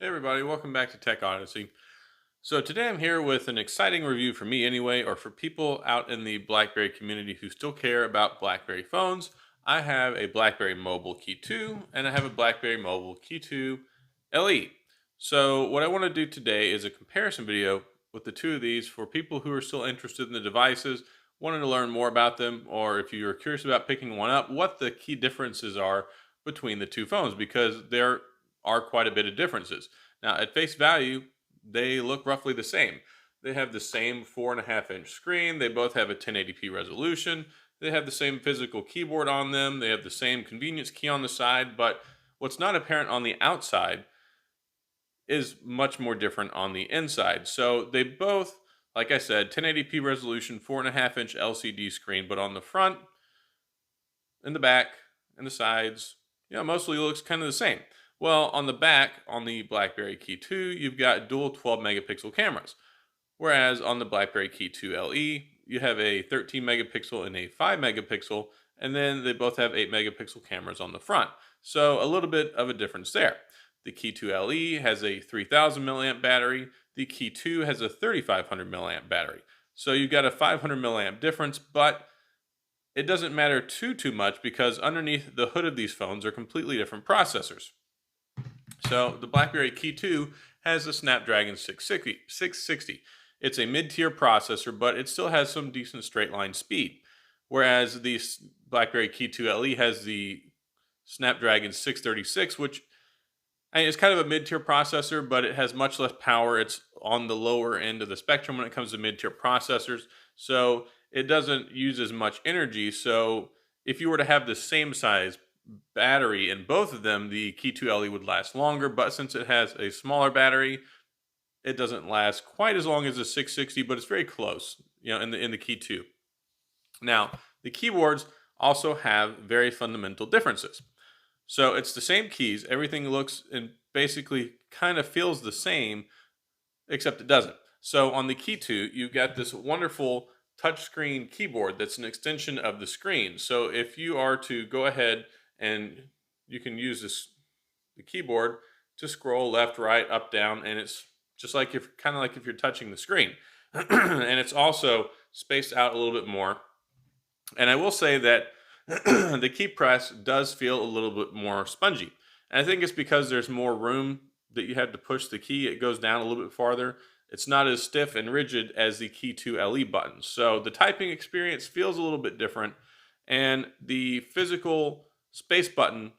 Hey everybody, welcome back to Tech Odyssey. So today I'm here with an exciting review for me anyway, or for people out in the BlackBerry community who still care about BlackBerry phones. I have a BlackBerry Mobile Key 2 and I have a BlackBerry Mobile Key 2 LE. So what I want to do today is a comparison video with the two of these for people who are still interested in the devices, wanting to learn more about them, or if you're curious about picking one up, what the key differences are between the two phones, because there are quite a bit of differences. Now, at face value, they look roughly the same. They have the same 4.5-inch screen. They both have a 1080p resolution. They have the same physical keyboard on them. They have the same convenience key on the side. But what's not apparent on the outside is much more different on the inside. So they both, like I said, 1080p resolution, 4.5-inch LCD screen. But on the front, in the back, and the sides, mostly looks kind of the same. Well, on the back, on the BlackBerry Key 2, you've got dual 12 megapixel cameras. Whereas on the BlackBerry Key 2 LE, you have a 13 megapixel and a 5 megapixel, and then they both have 8 megapixel cameras on the front. So a little bit of a difference there. The Key 2 LE has a 3000 milliamp battery. The Key 2 has a 3500 milliamp battery. So you've got a 500 milliamp difference, but it doesn't matter too much because underneath the hood of these phones are completely different processors. So the BlackBerry Key 2 has a Snapdragon 660. It's a mid-tier processor, but it still has some decent straight line speed. Whereas the BlackBerry Key 2 LE has the Snapdragon 636, which is kind of a mid-tier processor, but it has much less power. It's on the lower end of the spectrum when it comes to mid-tier processors. So it doesn't use as much energy. So if you were to have the same size battery in both of them, the Key 2 LE would last longer. But since it has a smaller battery, it doesn't last quite as long as the 660, but it's very close, in the Key 2. Now, the keyboards also have very fundamental differences. So it's the same keys. Everything looks and basically kind of feels the same, except it doesn't. So on the Key 2, you've got this wonderful touchscreen keyboard that's an extension of the screen. So if you are to go ahead and you can use the keyboard to scroll left, right, up, down, and it's just like if you're touching the screen. And it's also spaced out a little bit more. And I will say that the key press does feel a little bit more spongy. And I think it's because there's more room that you have to push the key. It goes down a little bit farther. It's not as stiff and rigid as the Key 2 LE buttons. So the typing experience feels a little bit different. And the physical space button,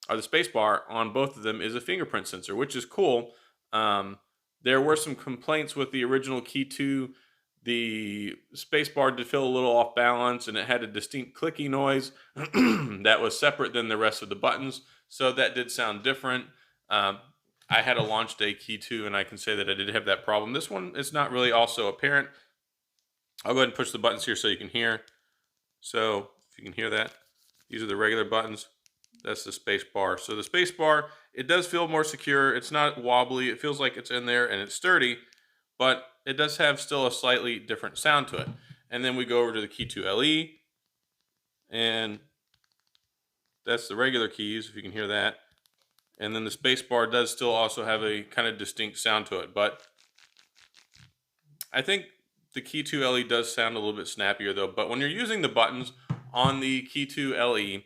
or the space bar on both of them, is a fingerprint sensor, which is cool. There were some complaints with the original Key 2. The space bar did feel a little off balance, and it had a distinct clicky noise that was separate than the rest of the buttons. So that did sound different. I had a launch day Key 2, and I can say that I did have that problem. This one is not really also apparent. I'll go ahead and push the buttons here so you can hear. So if you can hear that, these are the regular buttons. That's the space bar. So the space bar, it does feel more secure. It's not wobbly. It feels like it's in there and it's sturdy, but it does have still a slightly different sound to it. And then we go over to the Key 2 LE, and that's the regular keys, if you can hear that. And then the space bar does still also have a kind of distinct sound to it. But I think the Key 2 LE does sound a little bit snappier though. But when you're using the buttons on the Key 2 LE,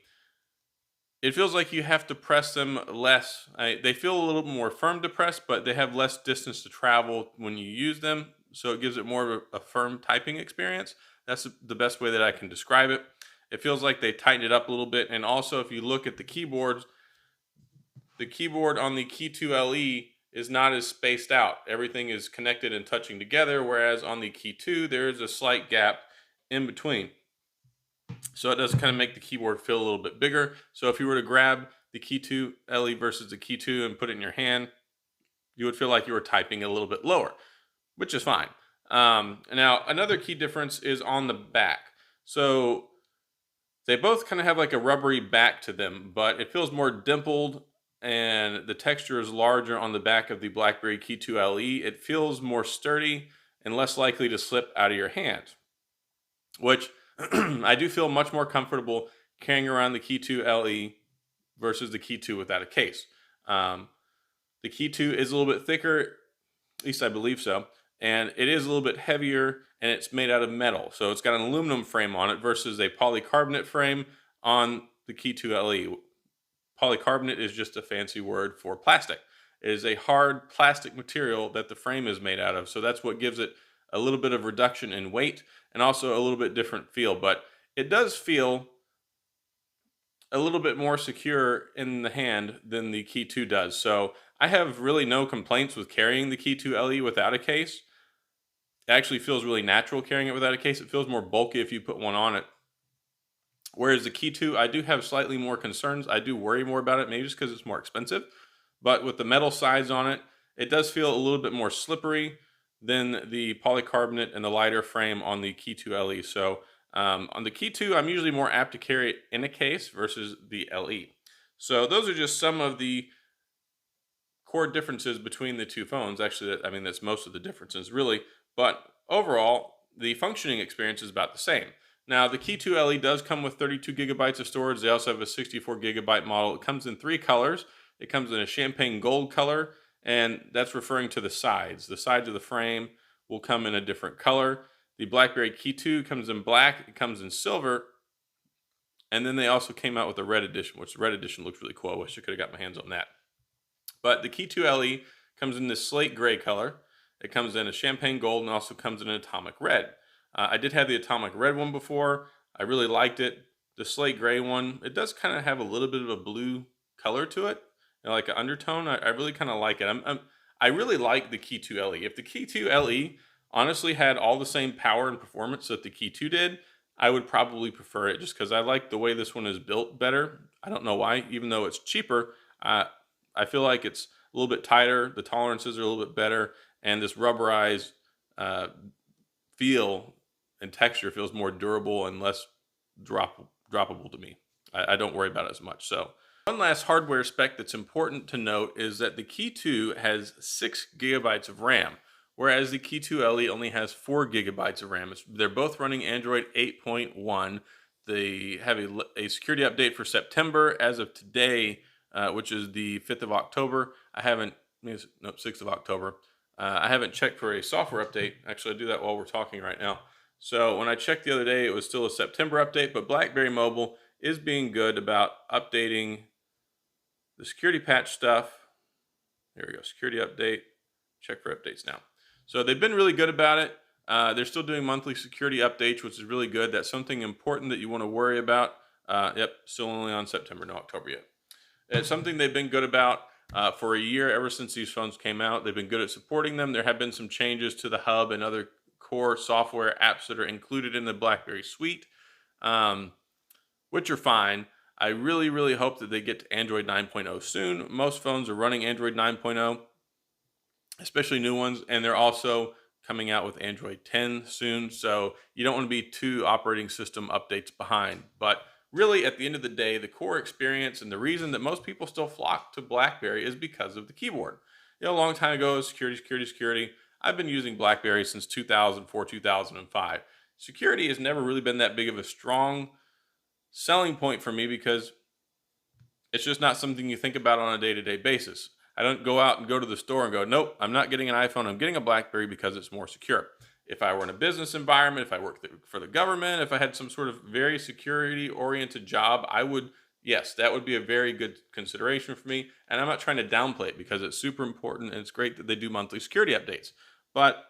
it feels like you have to press them less. They feel a little more firm to press, but they have less distance to travel when you use them. So it gives it more of a firm typing experience. That's the best way that I can describe it. It feels like they tightened it up a little bit. And also, if you look at the keyboards, the keyboard on the Key 2 LE is not as spaced out. Everything is connected and touching together, whereas on the Key 2, there is a slight gap in between. So it does kind of make the keyboard feel a little bit bigger. So if you were to grab the Key 2 LE versus the Key 2 and put it in your hand, you would feel like you were typing a little bit lower, which is fine. Now, another key difference is on the back. So they both kind of have like a rubbery back to them, but it feels more dimpled, and the texture is larger on the back of the BlackBerry Key 2 LE. It feels more sturdy and less likely to slip out of your hand, which I do feel much more comfortable carrying around the Key 2 LE versus the Key 2 without a case. The Key 2 is a little bit thicker, at least I believe so, and it is a little bit heavier, and it's made out of metal. So it's got an aluminum frame on it versus a polycarbonate frame on the Key 2 LE. Polycarbonate is just a fancy word for plastic. It is a hard plastic material that the frame is made out of. So that's what gives it a little bit of reduction in weight and also a little bit different feel. But it does feel a little bit more secure in the hand than the Key 2 does. So I have really no complaints with carrying the Key 2 LE without a case. It actually feels really natural carrying it without a case. It feels more bulky if you put one on it. Whereas the Key 2, I do have slightly more concerns. I do worry more about it, maybe just because it's more expensive. But with the metal sides on it, it does feel a little bit more slippery than the polycarbonate and the lighter frame on the Key 2 LE. So on the Key 2, I'm usually more apt to carry it in a case versus the LE. So those are just some of the core differences between the two phones. Actually, I mean, that's most of the differences, really. But overall, the functioning experience is about the same. Now, the Key 2 LE does come with 32 gigabytes of storage. They also have a 64 gigabyte model. It comes in 3 colors. It comes in a champagne gold color, and that's referring to the sides. The sides of the frame will come in a different color. The BlackBerry KEY2 comes in black. It comes in silver. And then they also came out with a red edition, which the red edition looks really cool. I wish I could have got my hands on that. But the Key 2 LE comes in this slate gray color. It comes in a champagne gold and also comes in an atomic red. I did have the atomic red one before. I really liked it. The slate gray one, it does kind of have a little bit of a blue color to it, like an undertone. I really kind of like it. I really like the Key 2 LE. If the Key 2 LE honestly had all the same power and performance that the Key 2 did, I would probably prefer it just because I like the way this one is built better. I don't know why, even though it's cheaper. I feel like it's a little bit tighter. The tolerances are a little bit better, and this rubberized feel and texture feels more durable and less droppable to me. I don't worry about it as much. So one last hardware spec that's important to note is that the Key 2 has 6 gigabytes of RAM, whereas the Key 2 LE only has 4 gigabytes of RAM. They're both running Android 8.1. They have a security update for September as of today, which is the 5th of October. No, 6th of October. I haven't checked for a software update. Actually, I do that while we're talking right now. So when I checked the other day, it was still a September update, but BlackBerry Mobile is being good about updating the security patch stuff. There we go, security update. Check for updates now. So they've been really good about it. They're still doing monthly security updates, which is really good. That's something important that you want to worry about. Yep, still only on September, no October yet. It's something they've been good about for a year, ever since these phones came out. They've been good at supporting them. There have been some changes to the hub and other core software apps that are included in the BlackBerry suite, which are fine. I really, really hope that they get to Android 9.0 soon. Most phones are running Android 9.0, especially new ones, and they're also coming out with Android 10 soon. So you don't want to be 2 operating system updates behind. But really, at the end of the day, the core experience and the reason that most people still flock to BlackBerry is because of the keyboard. A long time ago, security. I've been using BlackBerry since 2004, 2005. Security has never really been that big of a strong selling point for me because it's just not something you think about on a day-to-day basis. I don't go out and go to the store and go, nope, I'm not getting an iPhone. I'm getting a BlackBerry because it's more secure. If I were in a business environment, if I worked for the government, if I had some sort of very security-oriented job, yes, that would be a very good consideration for me. And I'm not trying to downplay it because it's super important and it's great that they do monthly security updates. But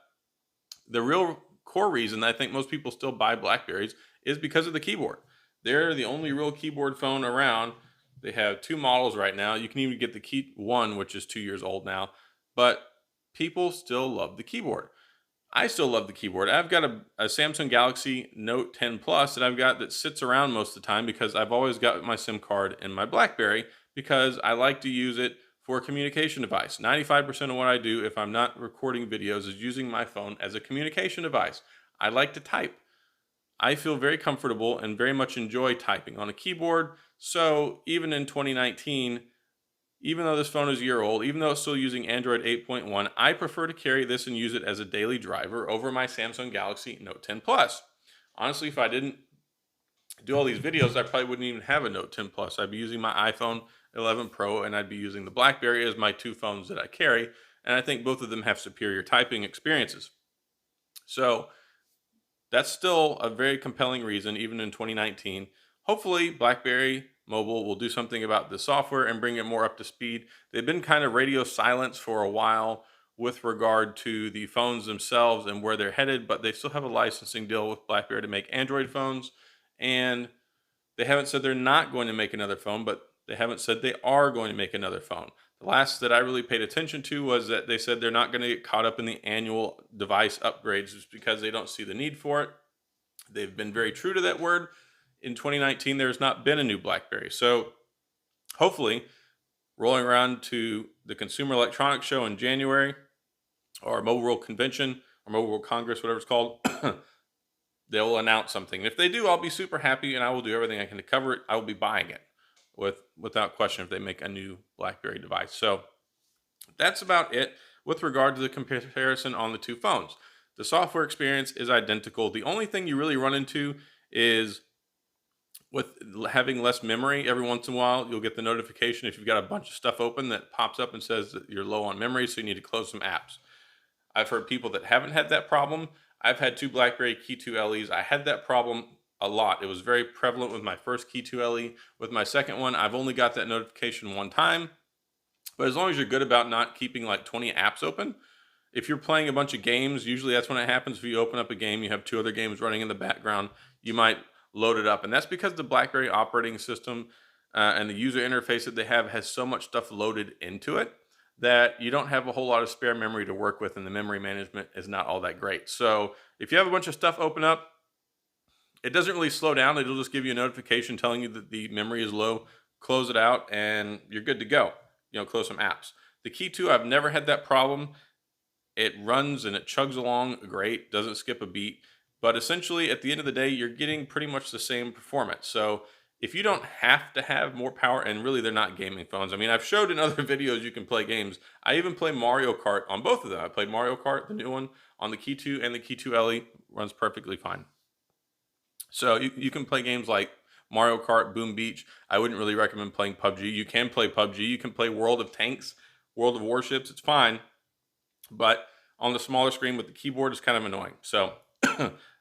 the real core reason I think most people still buy BlackBerries is because of the keyboard. They're the only real keyboard phone around. They have 2 models right now. You can even get the Key 1, which is 2 years old now. But people still love the keyboard. I still love the keyboard. I've got a Samsung Galaxy Note 10 Plus that I've got that sits around most of the time because I've always got my SIM card in my BlackBerry because I like to use it for a communication device. 95% of what I do if I'm not recording videos is using my phone as a communication device. I like to type. I feel very comfortable and very much enjoy typing on a keyboard. So even in 2019, even though this phone is a year old, even though it's still using Android 8.1, I prefer to carry this and use it as a daily driver over my Samsung Galaxy Note 10 Plus. Honestly, if I didn't do all these videos, I probably wouldn't even have a Note 10 Plus. I'd be using my iPhone 11 Pro, and I'd be using the BlackBerry as my two phones that I carry. And I think both of them have superior typing experiences. So that's still a very compelling reason, even in 2019. Hopefully, BlackBerry Mobile will do something about the software and bring it more up to speed. They've been kind of radio silence for a while with regard to the phones themselves and where they're headed, but they still have a licensing deal with BlackBerry to make Android phones. And they haven't said they're not going to make another phone, but they haven't said they are going to make another phone. The last that I really paid attention to was that they said they're not going to get caught up in the annual device upgrades just because they don't see the need for it. They've been very true to that word. In 2019, there's not been a new BlackBerry. So hopefully, rolling around to the Consumer Electronics Show in January, or Mobile World Convention, or Mobile World Congress, whatever it's called, they'll announce something. And if they do, I'll be super happy, and I will do everything I can to cover it. I will be buying it without question if they make a new BlackBerry device. So that's about it with regard to the comparison on the two phones. The software experience is identical. The only thing you really run into is with having less memory. Every once in a while, you'll get the notification if you've got a bunch of stuff open that pops up and says that you're low on memory, so you need to close some apps. I've heard people that haven't had that problem. I've had two BlackBerry KEY2 LEs. I had that problem a lot. It was very prevalent with my first KEY2 LE. With my second one, I've only got that notification one time. But as long as you're good about not keeping like 20 apps open, if you're playing a bunch of games, usually that's when it happens. If you open up a game, you have two other games running in the background, you might load it up. And that's because the BlackBerry operating system and the user interface that they have has so much stuff loaded into it that you don't have a whole lot of spare memory to work with, and the memory management is not all that great. So if you have a bunch of stuff open up, it doesn't really slow down. It'll just give you a notification telling you that the memory is low. Close it out, and you're good to go. Close some apps. The KEY2, I've never had that problem. It runs and it chugs along great, doesn't skip a beat. But essentially, at the end of the day, you're getting pretty much the same performance. So if you don't have to have more power, and really they're not gaming phones. I mean, I've showed in other videos you can play games. I even play Mario Kart on both of them. I played Mario Kart, the new one, on the KEY2 and the KEY2 LE. Runs perfectly fine. So you can play games like Mario Kart, Boom Beach. I wouldn't really recommend playing PUBG. You can play PUBG. You can play World of Tanks, World of Warships. It's fine. But on the smaller screen with the keyboard, it's kind of annoying. So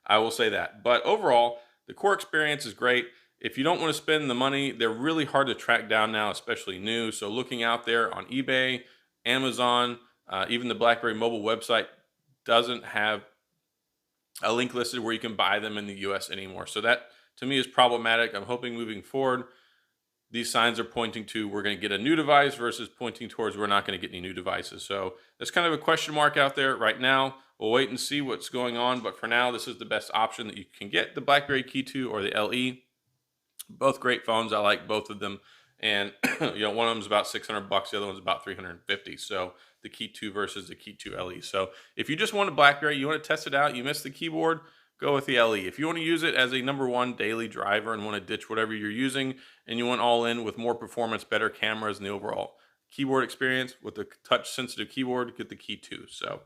I will say that. But overall, the core experience is great. If you don't want to spend the money, they're really hard to track down now, especially new. So looking out there on eBay, Amazon, even the BlackBerry Mobile website doesn't have a link listed where you can buy them in the US anymore. So that to me is problematic. I'm hoping moving forward, these signs are pointing to we're going to get a new device versus pointing towards we're not going to get any new devices. So there's kind of a question mark out there right now. We'll wait and see what's going on. But for now, this is the best option that you can get, the BlackBerry KEY2 or the LE. Both great phones. I like both of them. And one of them is about $600. The other one's about $350. So the KEY2 versus the KEY2 LE. So if you just want a BlackBerry, you want to test it out, you miss the keyboard, go with the LE. If you want to use it as a number one daily driver and want to ditch whatever you're using, and you want all in with more performance, better cameras, and the overall keyboard experience with the touch sensitive keyboard, get the KEY2. So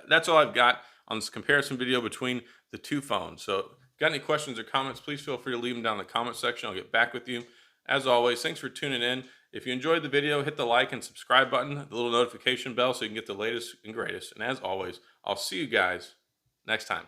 that's all I've got on this comparison video between the two phones. So if you've got any questions or comments, please feel free to leave them down in the comment section. I'll get back with you. As always, thanks for tuning in. If you enjoyed the video, hit the like and subscribe button, the little notification bell so you can get the latest and greatest. And as always, I'll see you guys next time.